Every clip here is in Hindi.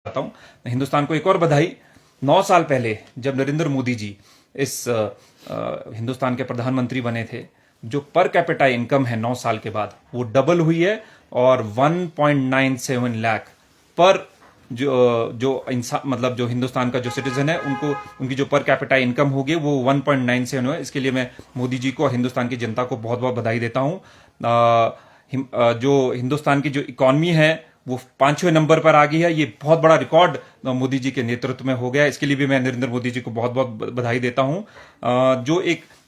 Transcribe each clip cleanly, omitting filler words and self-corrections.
चाहता हूँ हिंदुस्तान को एक और बधाई। 9 साल पहले जब नरेंद्र मोदी जी इस हिंदुस्तान के प्रधानमंत्री बने थे, जो पर कैपिटा इनकम है 9 साल के बाद वो डबल हुई है और 1.97 लाख पर जो इंसान मतलब जो हिंदुस्तान का जो सिटीजन है उनको उनकी जो पर कैपिटा इनकम होगी वो 1.97 है। इसके लिए मैं मोदी जी को और हिंदुस्तान की जनता को बहुत बहुत बधाई देता हूँ। जो हिंदुस्तान की जो इकॉनमी है वो 5वें नंबर पर आ गई है। ये बहुत बड़ा रिकॉर्ड मोदी जी के नेतृत्व में हो गया। इसके लिए भी मैं नरेंद्र मोदी जी को बहुत बहुत बधाई देता हूं।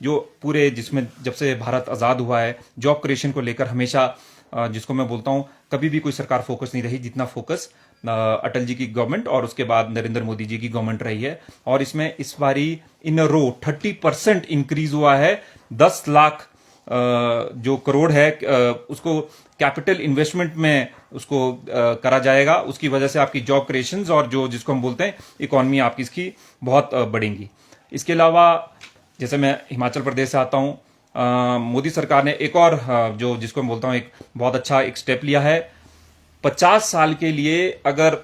जो पूरे जिसमें जब से भारत आजाद हुआ है जॉब क्रिएशन को लेकर हमेशा जिसको मैं बोलता हूं कभी भी कोई सरकार फोकस नहीं रही जितना फोकस अटल जी की गवर्नमेंट और उसके बाद नरेंद्र मोदी जी की गवर्नमेंट रही है। और इसमें इस बारी इन रो 30% इंक्रीज हुआ है। 10 लाख जो करोड़ है उसको कैपिटल इन्वेस्टमेंट में उसको करा जाएगा। उसकी वजह से आपकी जॉब क्रिएशंस और जो जिसको हम बोलते हैं इकोनॉमी आपकी इसकी बहुत बढ़ेंगी। इसके अलावा जैसे मैं हिमाचल प्रदेश से आता हूं, मोदी सरकार ने एक और जो जिसको मैं बोलता हूं एक बहुत अच्छा एक स्टेप लिया है। 50 साल के लिए अगर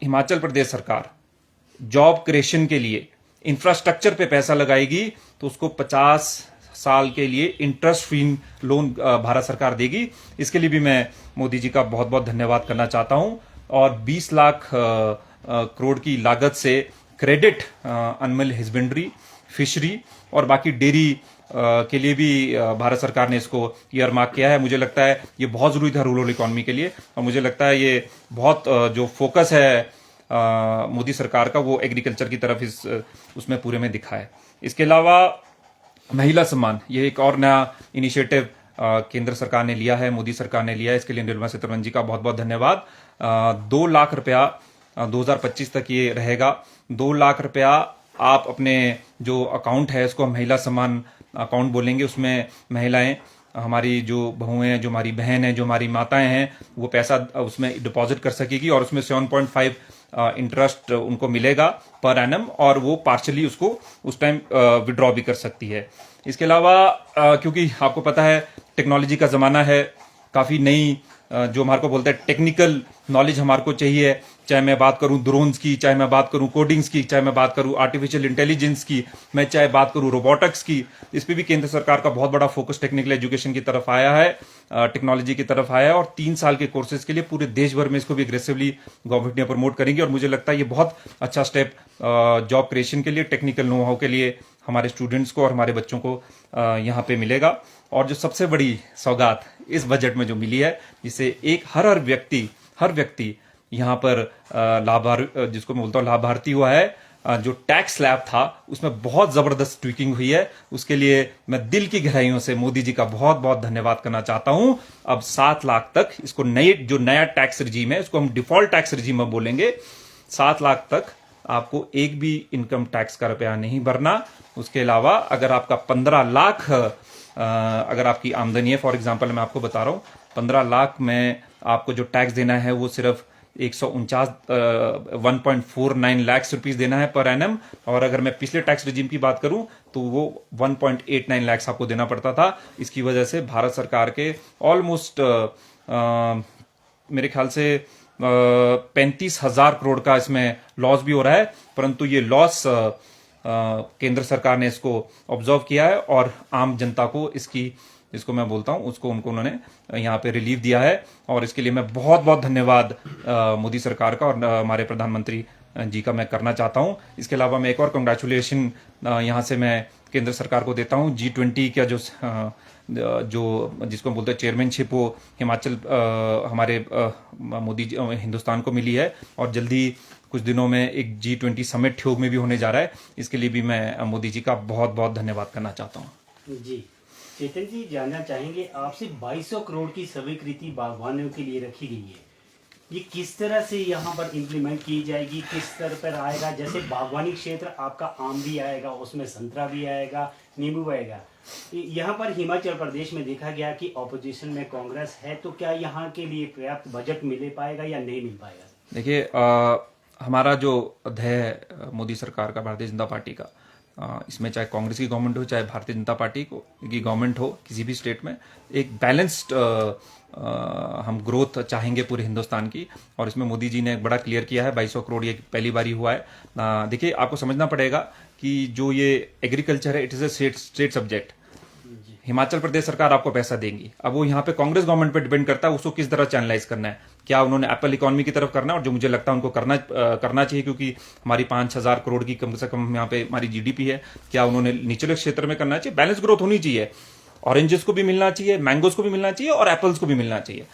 हिमाचल प्रदेश सरकार जॉब क्रिएशन के लिए इंफ्रास्ट्रक्चर पे पैसा लगाएगी तो उसको 50 साल के लिए इंटरेस्ट फ्री लोन भारत सरकार देगी। इसके लिए भी मैं मोदी जी का बहुत बहुत धन्यवाद करना चाहता हूं। और 20 लाख करोड़ की लागत से क्रेडिट एनिमल हस्बेंड्री, फिशरी और बाकी डेयरी के लिए भी भारत सरकार ने इसको ईयर मार्क किया है। मुझे लगता है ये बहुत जरूरी था रूरल इकोनॉमी के लिए और मुझे लगता है ये बहुत जो फोकस है मोदी सरकार का वो एग्रीकल्चर की तरफ उसमें पूरे में दिखा है। इसके अलावा महिला सम्मान, ये एक और नया इनिशिएटिव केंद्र सरकार ने लिया है, मोदी सरकार ने लिया है। इसके लिए निर्मला सीतारमण जी का बहुत बहुत धन्यवाद। 2 लाख रुपया 2025 तक ये रहेगा। 2 लाख रुपया आप अपने जो अकाउंट है इसको महिला सम्मान अकाउंट बोलेंगे। उसमें महिलाएं हमारी जो बहुएं हैं, जो हमारी बहन है, जो हमारी माताएं हैं वो पैसा उसमें डिपॉजिट कर सकेगी और उसमें 7.5 इंटरेस्ट उनको मिलेगा पर एनम और वो पार्शली उसको उस टाइम विड्रॉ भी कर सकती है। इसके अलावा क्योंकि आपको पता है टेक्नोलॉजी का जमाना है, काफी नई जो हमारे को बोलते हैं टेक्निकल नॉलेज हमारे को चाहिए। चाहे मैं बात करूं ड्रोन्स की, चाहे मैं बात करूं कोडिंग्स की, चाहे मैं बात करूं आर्टिफिशियल इंटेलिजेंस की, मैं चाहे बात करूं रोबोटिक्स की, इस पे भी केंद्र सरकार का बहुत बड़ा फोकस टेक्निकल एजुकेशन की तरफ आया है, टेक्नोलॉजी की तरफ आया है। और 3 साल के कोर्सेज के लिए पूरे देश भर में इसको भी एग्रेसिवली गवर्नमेंट ने प्रमोट करेंगे। और मुझे लगता है ये बहुत अच्छा स्टेप जॉब क्रिएशन के लिए, टेक्निकल नो हाउ के लिए हमारे स्टूडेंट्स को और हमारे बच्चों को यहाँ पे मिलेगा। और जो सबसे बड़ी सौगात इस बजट में जो मिली है जिससे एक हर व्यक्ति यहाँ पर जिसको मैं बोलता हूँ लाभार्थी हुआ है। जो टैक्स स्लैब था उसमें बहुत जबरदस्त ट्विकिंग हुई है। उसके लिए मैं दिल की गहराइयों से मोदी जी का बहुत बहुत धन्यवाद करना चाहता हूं। अब 7 लाख तक इसको जो नया टैक्स रिजीम है इसको हम डिफॉल्ट टैक्स रिजीम में बोलेंगे। 7 लाख तक आपको एक भी इनकम टैक्स का रुपया नहीं भरना। उसके अलावा अगर आपका 15 लाख अगर आपकी आमदनी है, फॉर एग्जांपल मैं आपको बता रहा हूं 15 लाख में आपको जो टैक्स देना है वो सिर्फ 149 लाख रुपीस देना है पर एनम। और अगर मैं पिछले टैक्स रिजीम की बात करूं तो वो 1.89 लाख आपको देना पड़ता था। इसकी वजह से भारत सरकार के ऑलमोस्ट मेरे ख्याल से 35,000 करोड़ का इसमें लॉस भी हो रहा है। परंतु ये लॉस केंद्र सरकार ने इसको ऑब्जर्व किया है और आम जनता को इसकी जिसको मैं बोलता हूं उसको उन्होंने यहाँ पे रिलीफ दिया है। और इसके लिए मैं बहुत बहुत धन्यवाद मोदी सरकार का और हमारे प्रधानमंत्री जी का मैं करना चाहता हूं। इसके अलावा मैं एक और कंग्रेचुलेशन यहाँ से मैं केंद्र सरकार को देता हूं। G20 का जो जिसको बोलते हैं चेयरमैनशिप वो हिमाचल हमारे मोदी हिंदुस्तान को मिली है और जल्दी कुछ दिनों में एक G20 समिट ठियोग में भी होने जा रहा है। इसके लिए भी मैं मोदी जी का बहुत बहुत धन्यवाद करना चाहता हूँ। जी चेतन जी, जानना चाहेंगे आपसे 2200 करोड़ की स्वीकृति बागवानों के लिए रखी गई है, ये किस तरह से यहाँ पर इम्प्लीमेंट की जाएगी, किस स्तर पर आएगा? जैसे बागवानी क्षेत्र आपका आम भी आएगा, उसमें संतरा भी आएगा, नींबू आएगा। यहाँ पर हिमाचल प्रदेश में देखा गया कि ऑपोजिशन में कांग्रेस है, तो क्या यहाँ के लिए पर्याप्त बजट मिल पाएगा या नहीं मिल पाएगा? देखिए हमारा जो अध्यय है मोदी सरकार का, भारतीय जनता पार्टी का, इसमें चाहे कांग्रेस की गवर्नमेंट हो चाहे भारतीय जनता पार्टी की गवर्नमेंट हो किसी भी स्टेट में, एक बैलेंस्ड हम ग्रोथ चाहेंगे पूरे हिंदुस्तान की, और इसमें मोदी जी ने एक बड़ा क्लियर किया है 2200 करोड़, ये पहली बार ही हुआ है। देखिए, आपको समझना पड़ेगा कि जो ये एग्रीकल्चर है, it is a state subject. Himachal Pradesh सरकार आपको पैसा देगी, अब वो यहाँ पे कांग्रेस गवर्नमेंट पे डिपेंड करता है उसको किस तरह चैनलाइज करना है। क्या उन्होंने एप्पल इकोनॉमी की तरफ करना है, और जो मुझे लगता है उनको करना चाहिए, क्योंकि हमारी 5000 करोड़ की कम से कम यहाँ पे हमारी जीडीपी है। क्या उन्होंने निचले क्षेत्र में करना चाहिए? बैलेंस ग्रोथ होनी चाहिए, ऑरेंजेस को भी मिलना चाहिए, मैंगोज को भी मिलना चाहिए, और एप्पल्स को भी मिलना चाहिए।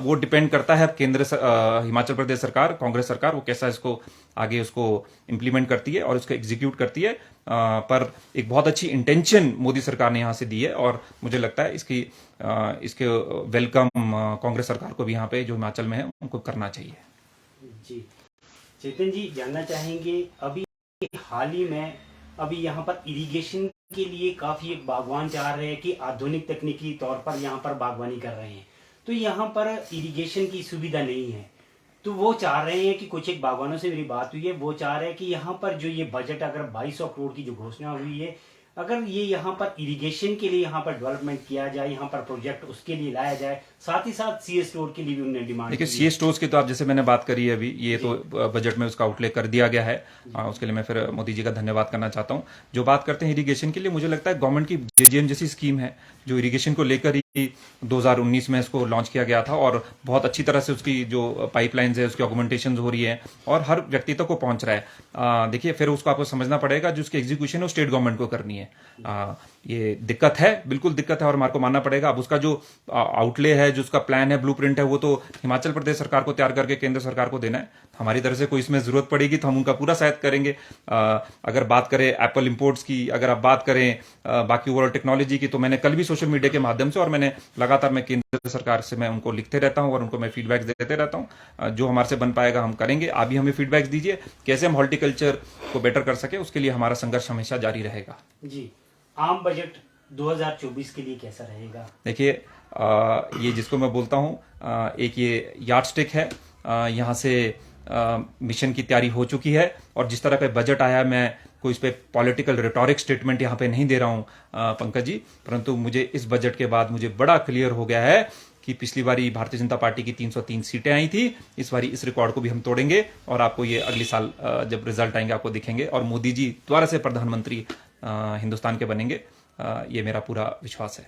वो डिपेंड करता है हिमाचल प्रदेश सरकार, कांग्रेस सरकार, वो कैसा इसको आगे उसको इम्प्लीमेंट करती है और उसको एग्जीक्यूट करती है। पर एक बहुत अच्छी इंटेंशन मोदी सरकार ने यहाँ से दी है, और मुझे लगता है इसके वेलकम कांग्रेस सरकार को भी यहाँ पे जो हिमाचल में है उनको करना चाहिए। जी चेतन जी, जानना चाहेंगे अभी हाल ही में अभी यहाँ पर इरिगेशन के लिए काफी एक बागवान चाह रहे हैं कि आधुनिक तकनीकी तौर पर यहाँ पर बागवानी कर रहे हैं, तो यहाँ पर इरिगेशन की सुविधा नहीं है, तो वो चाह रहे हैं कि कुछ एक बागवानों से मेरी बात हुई है, वो चाह रहे हैं कि यहाँ पर जो ये बजट अगर 2200 करोड़ की जो घोषणा हुई है, अगर ये यहाँ पर इरिगेशन के लिए यहाँ पर डेवलपमेंट किया जाए, यहाँ पर प्रोजेक्ट उसके लिए लाया जाए, साथ ही साथ सीए स्टोर के लिए भी उन्होंने डिमांड। देखिए, सीए स्टोर्स की तो आप जैसे मैंने बात करी है अभी, ये तो बजट में उसका आउटले कर दिया गया है। उसके लिए मैं फिर मोदी जी का धन्यवाद करना चाहता हूँ। जो बात करते हैं इरिगेशन के लिए, मुझे लगता है गवर्नमेंट की जेजेएम जैसी स्कीम है जो इरिगेशन को लेकर ही 2019 में इसको लॉन्च किया गया था, और बहुत अच्छी तरह से उसकी जो पाइपलाइंस है उसकी ऑगमेंटेशन हो रही है और हर व्यक्ति तक को पहुंच रहा है। देखिए, फिर उसको आपको समझना पड़ेगा जो उसकी एग्जीक्यूशन है वो स्टेट गवर्नमेंट को करनी है। ये दिक्कत है, बिल्कुल दिक्कत है, और हमारे को मानना पड़ेगा। अब उसका जो आउटले है, जो उसका प्लान है, ब्लूप्रिंट है, वो तो हिमाचल प्रदेश सरकार को तैयार करके केंद्र सरकार को देना है। हमारी तरफ से कोई इसमें जरूरत पड़ेगी तो हम उनका पूरा सहायता करेंगे। अगर बात करें एप्पल इंपोर्ट्स की, अगर आप बात करें बाकी ओवरऑल टेक्नोलॉजी की, तो मैंने कल भी सोशल मीडिया के माध्यम से, और मैंने लगातार मैं केंद्र सरकार से मैं उनको लिखते रहता हूं और उनको मैं फीडबैक देते रहता हूं। जो हमारे से बन पाएगा हम करेंगे। आप भी हमें फीडबैक दीजिए कैसे हम हॉर्टिकल्चर को बेटर कर सके, उसके लिए हमारा संघर्ष हमेशा जारी रहेगा। जी, आम बजट 2024 के लिए कैसा रहेगा? देखिए, ये जिसको मैं बोलता हूँ, एक ये यार्डस्टिक है। यहाँ से मिशन की तैयारी हो चुकी है, और जिस तरह का बजट आया, मैं कोई इस पे पॉलिटिकल रिटोरिक स्टेटमेंट यहाँ पे नहीं दे रहा हूँ पंकज जी, परंतु मुझे इस बजट के बाद मुझे बड़ा क्लियर हो गया है कि पिछली बारी भारतीय जनता पार्टी की 303 सीटें आई थी, इस बारी इस रिकॉर्ड को भी हम तोड़ेंगे, और आपको ये अगले साल जब रिजल्ट आएंगे आपको दिखेंगे, और मोदी जी दोबारा से प्रधानमंत्री हिंदुस्तान के बनेंगे। ये मेरा पूरा विश्वास है।